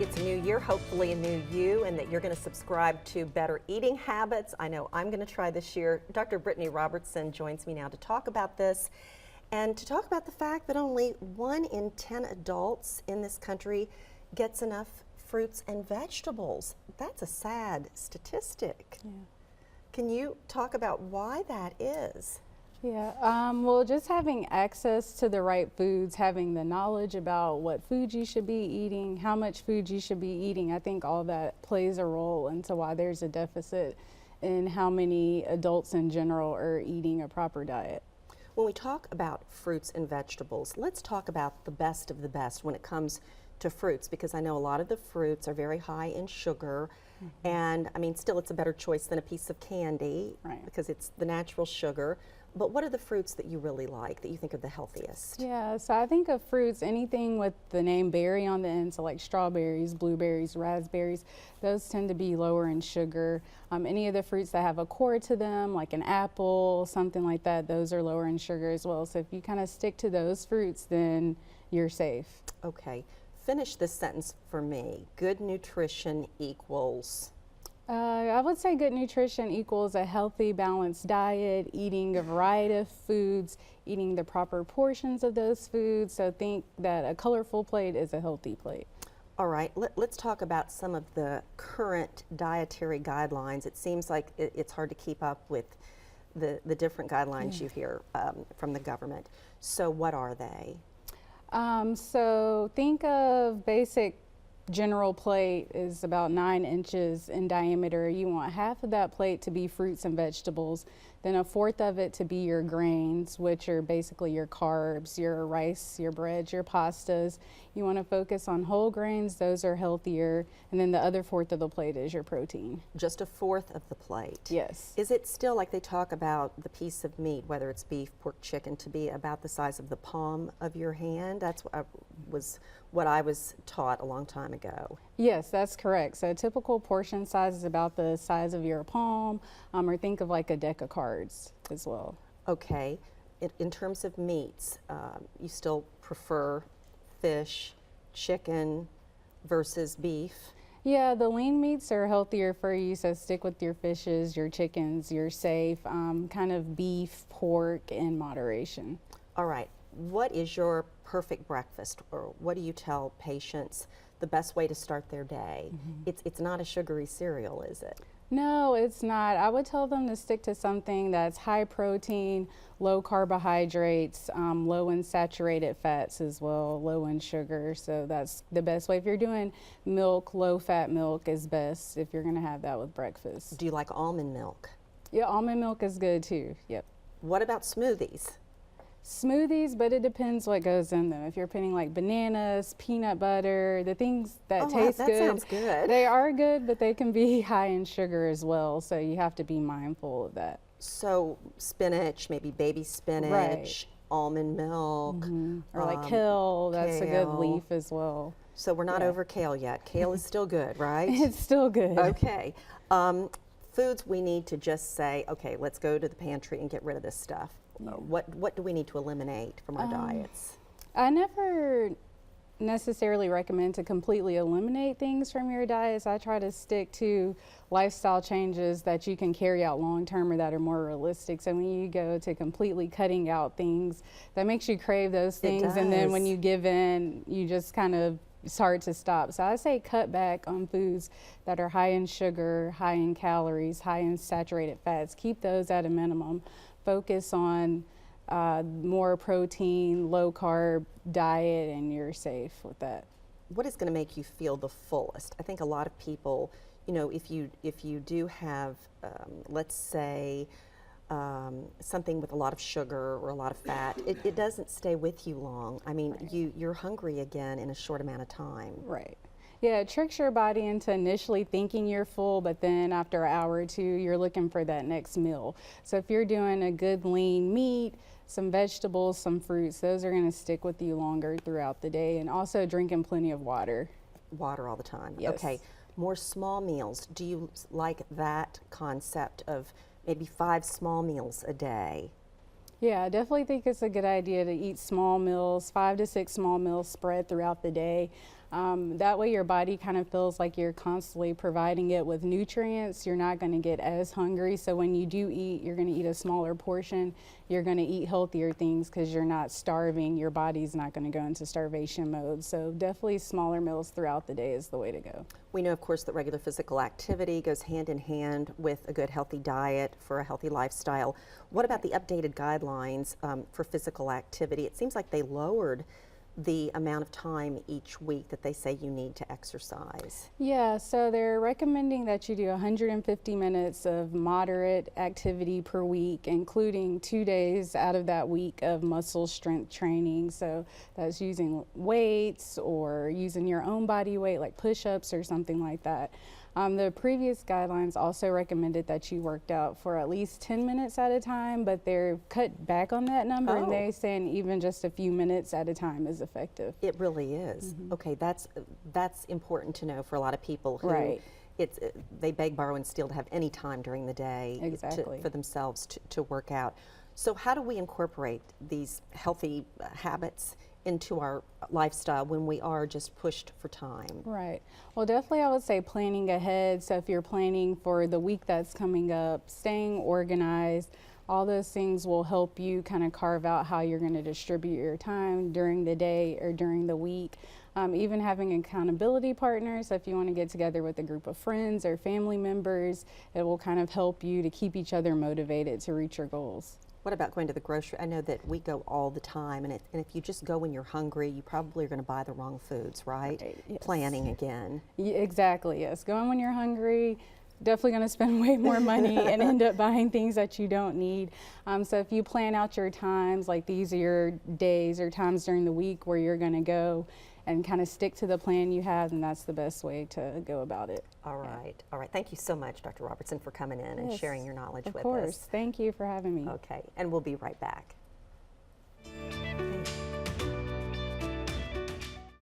It's a new year, hopefully a new you, and that you're going to subscribe to better eating habits. I know I'm going to try this year. Dr. Brittni Robertson joins me now to talk about this and to talk about the fact that only 1 in 10 adults in this country gets enough fruits and vegetables. That's a sad statistic. Yeah. Can you talk about why that is? Yeah, well, just having access to the right foods, having the knowledge about what food you should be eating, how much food you should be eating, I think all that plays a role into why there's a deficit in how many adults in general are eating a proper diet. When we talk about fruits and vegetables, let's talk about the best of the best when it comes to fruits, because I know a lot of the fruits are very high in sugar. And I mean, still it's a better choice than a piece of candy, Right. because it's the natural sugar. But what are the fruits that you really like, that you think are the healthiest? Yeah, so I think of fruits, anything with the name berry on the end, so like strawberries, blueberries, raspberries, those tend to be lower in sugar. Any of the fruits that have a core to them, like an apple, something like that, those are lower in sugar as well. So if you kind of stick to those fruits, then you're safe. Okay, finish this sentence for me. Good nutrition equals... I would say good nutrition equals a healthy, balanced diet, eating a variety of foods, eating the proper portions of those foods. So think that a colorful plate is a healthy plate. All right, let's talk about some of the current dietary guidelines. It seems like it's hard to keep up with the different guidelines you hear from the government. So what are they? So think of basic general plate is about 9 inches in diameter. You want half of that plate to be fruits and vegetables, then a fourth of it to be your grains, which are basically your carbs, your rice, your breads, your pastas. You want to focus on whole grains, those are healthier, and then the other fourth of the plate is your protein. Just a fourth of the plate? Yes. Is it still, like they talk about the piece of meat, whether it's beef, pork, chicken, to be about the size of the palm of your hand? That's what I was taught a long time ago. Yes, that's correct. So a typical portion size is about the size of your palm, or think of like a deck of cards as well. Okay. In terms of meats, you still prefer fish, chicken versus beef? Yeah, the lean meats are healthier for you, so stick with your fishes, your chickens, you're safe. Kind of beef, pork in moderation. All right. What is your perfect breakfast, or what do you tell patients the best way to start their day? It's not a sugary cereal, is it? No, it's not. I would tell them to stick to something that's high protein, low carbohydrates, low in saturated fats as well, low in sugar. So that's the best way. If you're doing milk, low fat milk is best if you're going to have that with breakfast. Do you like almond milk? Yeah, almond milk is good too. Yep. What about smoothies? Smoothies, but it depends what goes in them. If you're putting like bananas, peanut butter, the things that taste that good, sounds good. They are good, but they can be high in sugar as well. So you have to be mindful of that. So spinach, maybe baby spinach, Right. almond milk. Or like kale, that's a good kale. leaf as well. So we're not Yeah. over kale yet. Kale is still good, right? It's still good. Okay. Foods we need to just say, okay, let's go to the pantry and get rid of this stuff. What do we need to eliminate from our diets? I never necessarily recommend to completely eliminate things from your diets. I try to stick to lifestyle changes that you can carry out long term or that are more realistic. So when you go to completely cutting out things, that makes you crave those things, and then when you give in, you just kind of, it's hard to stop. So I say cut back on foods that are high in sugar, high in calories, high in saturated fats. Keep those at a minimum. Focus on more protein, low carb diet, and you're safe with that. What is going to make you feel the fullest? I think a lot of people, you know, if you do have, let's say, something with a lot of sugar or a lot of fat, it doesn't stay with you long. I mean, Right. you're hungry again in a short amount of time. Right. Yeah, it tricks your body into initially thinking you're full, but then after an hour or two, you're looking for that next meal. So if you're doing a good lean meat, some vegetables, some fruits, those are going to stick with you longer throughout the day, and also drinking plenty of water. Water all the time. Yes. Okay. More small meals. Do you like that concept of maybe 5 small meals a day? Yeah, I definitely think it's a good idea to eat small meals, 5 to 6 small meals spread throughout the day. That way your body kind of feels like you're constantly providing it with nutrients. You're not going to get as hungry. So when you do eat, you're going to eat a smaller portion. You're going to eat healthier things because you're not starving. Your body's not going to go into starvation mode. So definitely smaller meals throughout the day is the way to go. We know, of course, that regular physical activity goes hand in hand with a good healthy diet for a healthy lifestyle. What about the updated guidelines for physical activity? It seems like they lowered the amount of time each week that they say you need to exercise. Yeah, so they're recommending that you do 150 minutes of moderate activity per week, including 2 days out of that week of muscle strength training. So that's using weights or using your own body weight, like push-ups or something like that. The previous guidelines also recommended that you worked out for at least 10 minutes at a time, but they're cut back on that number, and they're saying even just a few minutes at a time is effective. It really is. Okay, that's important to know for a lot of people who they beg, borrow, and steal to have any time during the day for themselves to work out. So how do we incorporate these healthy habits into our lifestyle when we are just pushed for time? Right. Well, definitely I would say planning ahead. So if you're planning for the week that's coming up, staying organized, all those things will help you kind of carve out how you're going to distribute your time during the day or during the week. Even having accountability partners, so if you want to get together with a group of friends or family members, it will kind of help you to keep each other motivated to reach your goals. What about going to the grocery? I know that we go all the time, and if you just go when you're hungry, you probably are going to buy the wrong foods, right? Yes. Planning again. Yeah, exactly, yes. Going when you're hungry, definitely going to spend way more money and end up buying things that you don't need. So if you plan out your times, like these are your days or times during the week where you're going to go, and kind of stick to the plan you have, and that's the best way to go about it. All right. All right. Thank you so much, Dr. Robertson, for coming in and sharing your knowledge with us. Of course. Thank you for having me. Okay. And we'll be right back.